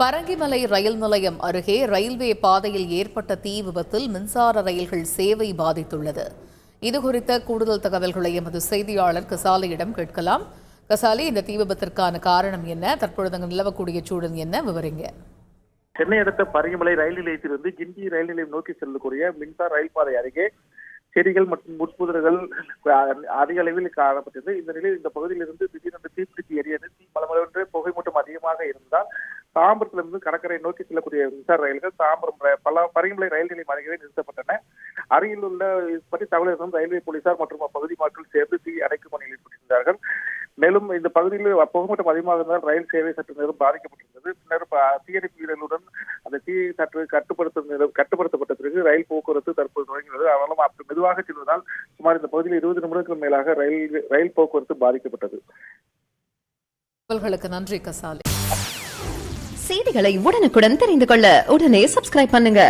பரங்கிமலை ரயில் நிலையம் அருகே ரயில்வே பாதையில் ஏற்பட்ட தீ விபத்தில் மின்சார ரயில்கள் சேவை பாதித்துள்ளது. இதுகுறித்த கூடுதல் தகவல்களை எமது செய்தியாளர் கசாலியிடம் கேட்கலாம். கசாலி, இந்த தீ விபத்திற்கான காரணம் என்ன? தற்பொழுது நிலவக்கூடிய சூழல் என்ன? விவரிங்க. சென்னை அடுத்த பரங்கிமலை ரயில் நிலையத்திலிருந்து கிண்டி ரயில் நிலையம் நோக்கி செல்லக்கூடிய மின்சார ரயில் பாதை அருகே செடிகள் மற்றும் முட்புதர்கள் அதிக அளவில் காணப்பட்டது. இந்த நிலையில் இந்த பகுதியிலிருந்து திடீரென்று தீப்பிடித்து எரியது. தீ பலமளவென்று புகை மூட்டம் அதிகமாக இருந்தால் தாம்பரத்திலிருந்து கடற்கரை நோக்கி செல்லக்கூடிய மின்சார ரயில்கள் தாம்பரம் பரங்கிமலை ரயில் நிலையம் அருகே நிறுத்தப்பட்டன. அருகில் உள்ள பற்றி தகவல் ரயில்வே போலீசார் மற்றும் அப்பகுதி மக்கள் சேர்ந்து தீ அடைக்கும் பணியில் ஈடுபட்டிருந்தார்கள். மேலும் இந்த பகுதியில் புகைமூட்டம் அதிகமாக இருந்தால் ரயில் சேவை சற்று நேரம் பாதிக்கப்பட்டிருந்தது. பின்னர் தீயணைப்பு வீரர்களுடன் அந்த தீயை சற்று கட்டுப்படுத்தப்பட்ட பிறகு ரயில் போக்குவரத்து தற்போது தொடங்கியுள்ளது. அவர்களும் அப்படி மெதுவாக செல்வதால் சுமார் இந்த பகுதியில் 20 நிமிடங்களுக்கு மேலாக ரயில் போக்குவரத்து பாதிக்கப்பட்டது. நன்றி கசாலி. செய்திகளை உடனுக்குடன் தெரிந்து கொள்ள உடனே சப்ஸ்கிரைப் பண்ணுங்க.